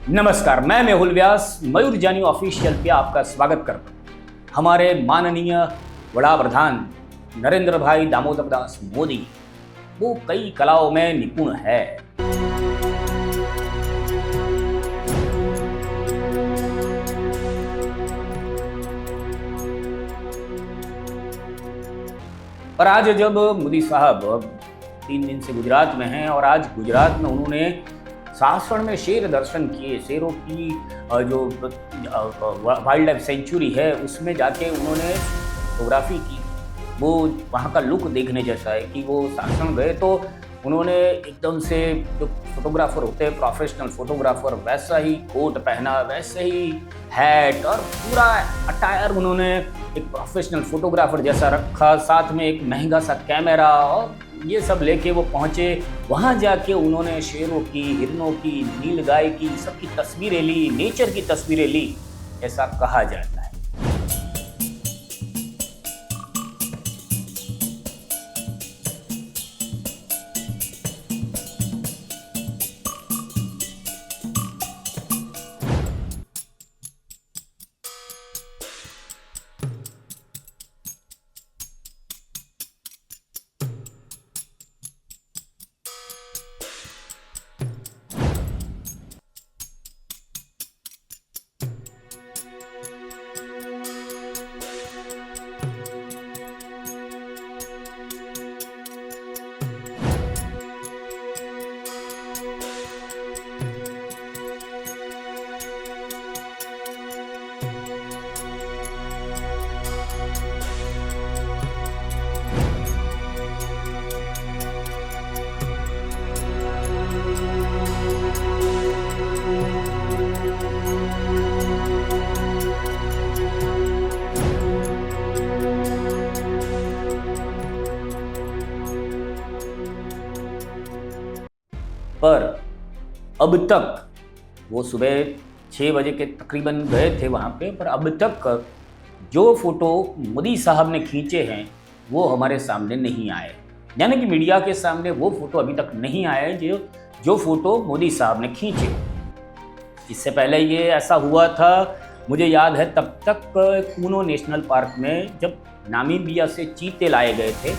नमस्कार, मैं मेहुल व्यास मयूर जानी ऑफिशियल पे आपका स्वागत करता हूँ। हमारे माननीय वड़ा प्रधान नरेंद्र भाई दामोदर दास मोदी वो कई कलाओं में निपुण है। पर आज जब मोदी साहब 3 दिन से गुजरात में हैं और आज गुजरात में उन्होंने सासण में शेर दर्शन किए, शेरों की जो वाइल्ड लाइफ सेंचुरी है उसमें जाके उन्होंने फोटोग्राफी की। वो वहाँ का लुक देखने जैसा है कि वो सासण गए तो उन्होंने एकदम से जो फोटोग्राफर होते हैं प्रोफेशनल फोटोग्राफर वैसा ही कोट पहना, वैसे ही हैट और पूरा अटायर उन्होंने एक प्रोफेशनल फोटोग्राफर जैसा रखा, साथ में एक महंगा सा कैमरा और ये सब लेके वो पहुँचे। वहाँ जाके उन्होंने शेरों की, हिरणों की, नीलगाय की सबकी तस्वीरें ली, नेचर की तस्वीरें ली, ऐसा कहा जाता है। पर अब तक वो सुबह 6 बजे के तकरीबन गए थे वहाँ पे, पर अब तक जो फोटो मोदी साहब ने खींचे हैं वो हमारे सामने नहीं आए। यानी कि मीडिया के सामने वो फोटो अभी तक नहीं आए जो फोटो मोदी साहब ने खींचे। इससे पहले ये ऐसा हुआ था, मुझे याद है तब तक कूनो नेशनल पार्क में जब नामीबिया से चीते लाए गए थे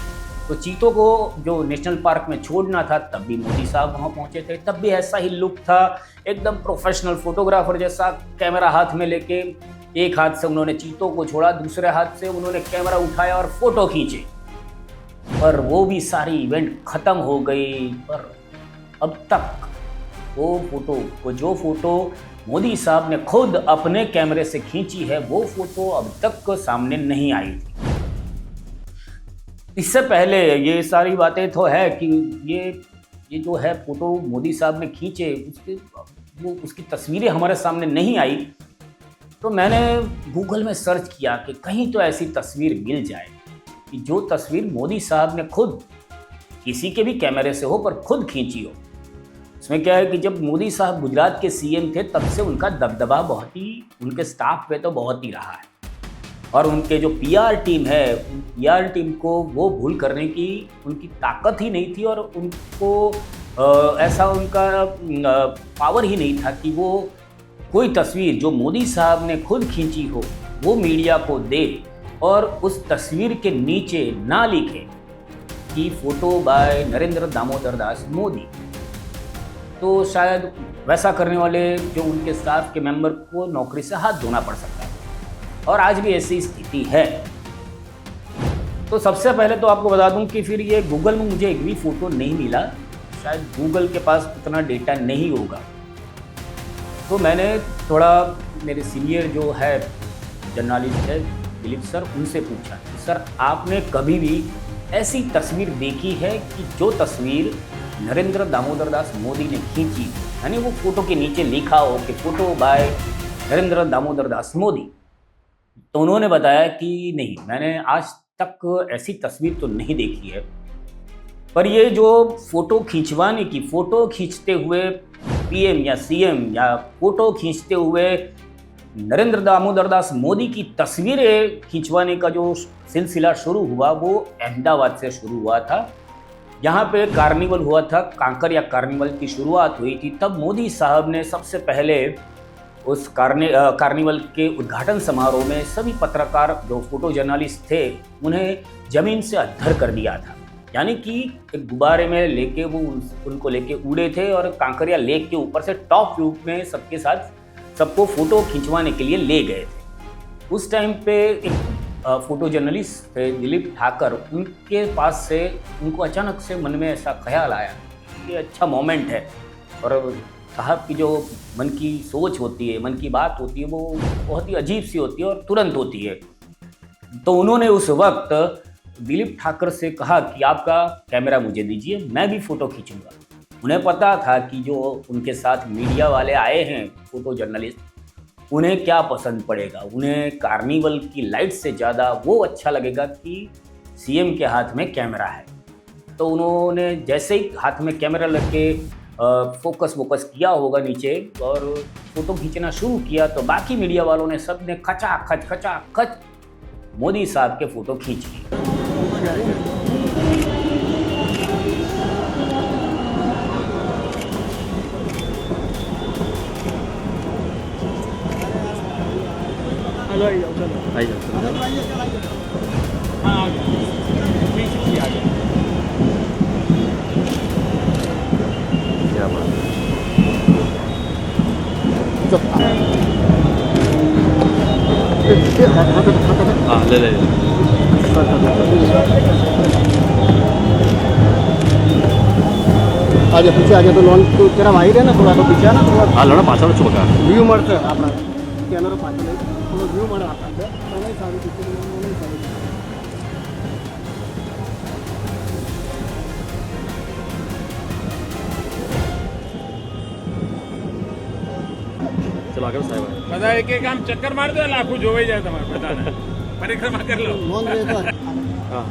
तो चीतों को जो नेशनल पार्क में छोड़ना था तब भी मोदी साहब वहाँ पहुँचे थे। तब भी ऐसा ही लुक था, एकदम प्रोफेशनल फोटोग्राफर जैसा, कैमरा हाथ में लेके एक हाथ से उन्होंने चीतों को छोड़ा, दूसरे हाथ से उन्होंने कैमरा उठाया और फोटो खींचे। पर वो भी सारी इवेंट खत्म हो गई। पर अब तक जो फोटो मोदी साहब ने खुद अपने कैमरे से खींची है वो फोटो अब तक सामने नहीं आई थी। इससे पहले ये सारी बातें तो है कि ये जो है फोटो मोदी साहब ने खींचे उसकी तस्वीरें हमारे सामने नहीं आई। तो मैंने गूगल में सर्च किया कि कहीं तो ऐसी तस्वीर मिल जाए कि जो तस्वीर मोदी साहब ने खुद किसी के भी कैमरे से हो पर खुद खींची हो। इसमें क्या है कि जब मोदी साहब गुजरात के सीएम थे तब से उनका दबदबा उनके स्टाफ पे तो बहुत ही रहा है और उनके जो पीआर टीम है, पीआर टीम को वो भूल करने की उनकी ताकत ही नहीं थी और उनको ऐसा उनका पावर ही नहीं था कि वो कोई तस्वीर जो मोदी साहब ने खुद खींची हो वो मीडिया को दे और उस तस्वीर के नीचे ना लिखे कि फोटो बाय नरेंद्र दामोदर दास मोदी। तो शायद वैसा करने वाले जो उनके स्टाफ के मेंबर को नौकरी से हाथ धोना पड़ सकता है और आज भी ऐसी स्थिति है। तो सबसे पहले तो आपको बता दूं कि फिर ये गूगल में मुझे एक भी फोटो नहीं मिला, शायद गूगल के पास उतना डेटा नहीं होगा। तो मैंने थोड़ा मेरे सीनियर जो है जर्नलिस्ट है दिलीप सर, उनसे पूछा कि सर आपने कभी भी ऐसी तस्वीर देखी है कि जो तस्वीर नरेंद्र दामोदर दास मोदी ने खींची, यानी वो फोटो के नीचे लिखा हो कि फोटो बाय नरेंद्र दामोदर दास मोदी? तो उन्होंने बताया कि नहीं, मैंने आज तक ऐसी तस्वीर तो नहीं देखी है। पर ये जो फोटो खींचते हुए पीएम या सीएम या फोटो खींचते हुए नरेंद्र दामोदर दास मोदी की तस्वीरें खिंचवाने का जो सिलसिला शुरू हुआ वो अहमदाबाद से शुरू हुआ था। यहाँ पे कार्निवल हुआ था, कांकरिया कार्निवल की शुरुआत हुई थी। तब मोदी साहब ने सबसे पहले उस कार्निवल के उद्घाटन समारोह में सभी पत्रकार जो फोटो जर्नलिस्ट थे उन्हें जमीन से अद्धर कर दिया था, यानी कि एक गुब्बारे में लेके वो उनको लेके उड़े थे और कांकरिया लेक के ऊपर से टॉप व्यू में सबके साथ सबको फोटो खिंचवाने के लिए ले गए थे। उस टाइम पे एक फोटो जर्नलिस्ट थे दिलीप ठाकर, उनके पास से उनको अचानक से मन में ऐसा ख्याल आया कि अच्छा मोमेंट है और साहब की जो मन की सोच होती है, मन की बात होती है, वो बहुत ही अजीब सी होती है और तुरंत होती है। तो उन्होंने उस वक्त दिलीप ठाकर से कहा कि आपका कैमरा मुझे दीजिए, मैं भी फ़ोटो खींचूंगा। उन्हें पता था कि जो उनके साथ मीडिया वाले आए हैं फोटो जर्नलिस्ट, उन्हें क्या पसंद पड़ेगा। उन्हें कार्निवल की लाइट से ज़्यादा वो अच्छा लगेगा कि सीएम के हाथ में कैमरा है। तो उन्होंने जैसे ही हाथ में कैमरा लेके फोकस किया होगा नीचे और फोटो खींचना शुरू किया, तो बाकी मीडिया वालों ने सब ने खचाखच मोदी साहब के फोटो खींच लिए। क्या बात है। हाँ ले ले आगे पीछे आगे तो लॉन तो तेरा भाई रहे ना थोड़ा तो पीछे ना थोड़ा હા લોડા પાછળ છો બકા વ્યૂ મળશે આપણા કેમેરો પાછળ થોડો વ્યૂ મળે આપણને મને સારું પીછે મને સારું ચલો આગળ સાહેબ બધા એક એક આમ ચક્કર મારી દો એટલે આખું જોવાઈ જાય તમારે બધાને પરિક્રમા કરી લો લોન રે તો હા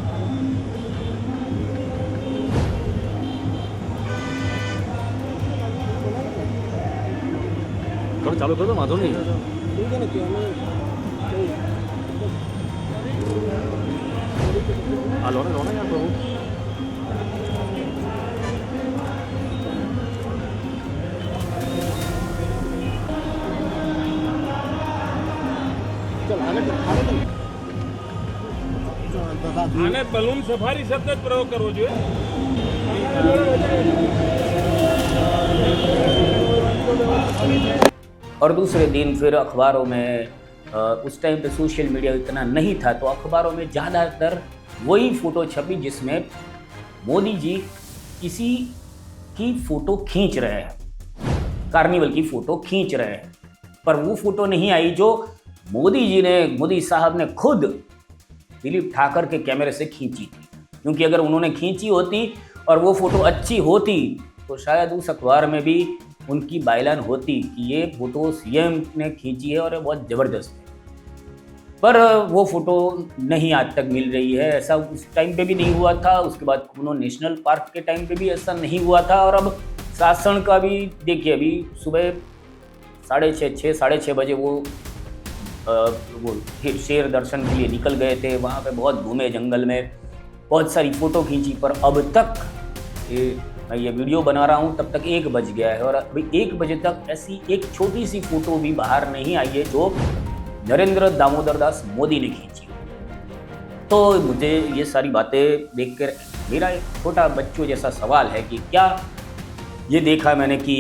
કરો ચાલુ કરો તો વાંધો નહીં ठीक है ना कि हमें આ લોડા લોડા યાર બહુ चल आगे આને બલૂન સફારી શબ્દ જ પ્રયોગ કરવો જોઈએ। और दूसरे दिन फिर अखबारों में उस टाइम पे सोशल मीडिया इतना नहीं था, तो अखबारों में ज़्यादातर वही फ़ोटो छपी जिसमें मोदी जी किसी की फ़ोटो खींच रहे हैं, कार्निवल की फ़ोटो खींच रहे हैं। पर वो फ़ोटो नहीं आई जो मोदी साहब ने खुद दिलीप ठाकर के कैमरे से खींची थी। क्योंकि अगर उन्होंने खींची होती और वो फ़ोटो अच्छी होती तो शायद उस अखबार में भी उनकी बाइलान होती कि ये फ़ोटो सीएम ने खींची है और बहुत ज़बरदस्त है। पर वो फ़ोटो नहीं आज तक मिल रही है। ऐसा उस टाइम पे भी नहीं हुआ था, उसके बाद कुनो नेशनल पार्क के टाइम पे भी ऐसा नहीं हुआ था। और अब शासन का भी देखिए, अभी सुबह 6:30 बजे वो शेर दर्शन के लिए निकल गए थे, वहाँ पे बहुत घूमे जंगल में, बहुत सारी फ़ोटो खींची। पर अब तक मैं ये वीडियो बना रहा हूँ तब तक 1 बज गया है और अभी 1 बजे तक ऐसी एक छोटी सी फ़ोटो भी बाहर नहीं आई है जो नरेंद्र दामोदर दास मोदी ने खींची। तो मुझे ये सारी बातें देखकर मेरा एक छोटा बच्चों जैसा सवाल है कि क्या ये देखा मैंने कि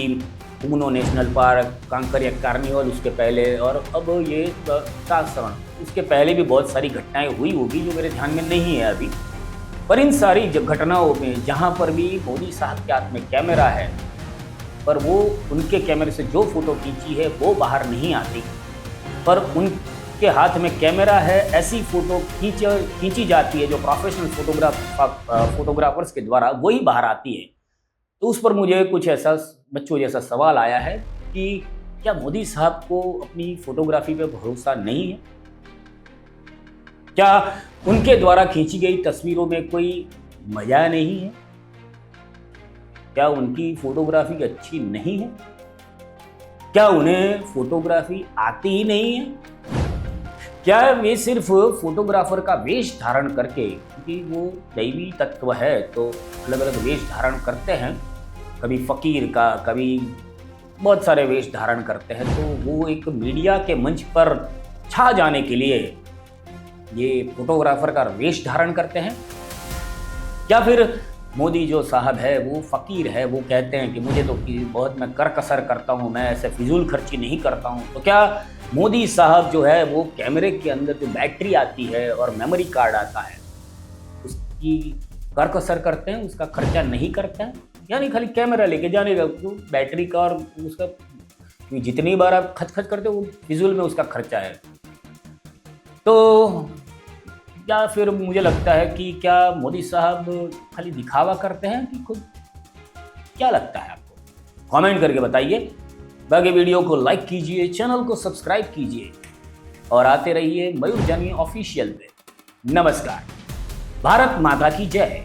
पूनो नेशनल पार्क, कांकरिया कार्निवल, उसके पहले और अब ये सासण, उसके पहले भी बहुत सारी घटनाएं हुई होगी जो मेरे ध्यान में नहीं है अभी। पर इन सारी घटनाओं में जहाँ पर भी मोदी साहब के हाथ में कैमरा है, पर वो उनके कैमरे से जो फ़ोटो खींची है वो बाहर नहीं आती। पर उनके हाथ में कैमरा है, ऐसी फ़ोटो खींची जाती है जो प्रोफेशनल फोटोग्राफर्स के द्वारा वही बाहर आती है। तो उस पर मुझे कुछ ऐसा बच्चों जैसा सवाल आया है कि क्या मोदी साहब को अपनी फ़ोटोग्राफी पे भरोसा नहीं है? क्या उनके द्वारा खींची गई तस्वीरों में कोई मजा नहीं है? क्या उनकी फोटोग्राफी अच्छी नहीं है? क्या उन्हें फोटोग्राफी आती ही नहीं है? क्या वे सिर्फ फोटोग्राफर का वेश धारण करके, क्योंकि वो दैवी तत्व है तो अलग अलग वेश धारण करते हैं, कभी फकीर का, कभी बहुत सारे वेश धारण करते हैं, तो वो एक मीडिया के मंच पर छा जाने के लिए ये फोटोग्राफर का वेश धारण करते हैं? या फिर मोदी जो साहब है वो फ़कीर है, वो कहते हैं कि मुझे तो बहुत मैं कर कसर करता हूँ, मैं ऐसे फिजूल खर्ची नहीं करता हूँ, तो क्या मोदी साहब जो है वो कैमरे के अंदर जो बैटरी आती है और मेमोरी कार्ड आता है उसकी कर कसर करते हैं, उसका खर्चा नहीं करते हैं? यानी खाली कैमरा लेके जाने का, तो बैटरी का और उसका जितनी बार आप खच खच करते हो वो फिजूल में उसका खर्चा है। तो या फिर मुझे लगता है कि क्या मोदी साहब खाली दिखावा करते हैं कि खुद, क्या लगता है आपको? कमेंट करके बताइए। बाकी वीडियो को लाइक कीजिए, चैनल को सब्सक्राइब कीजिए और आते रहिए मयूर जानी ऑफिशियल पे। नमस्कार। भारत माता की जय।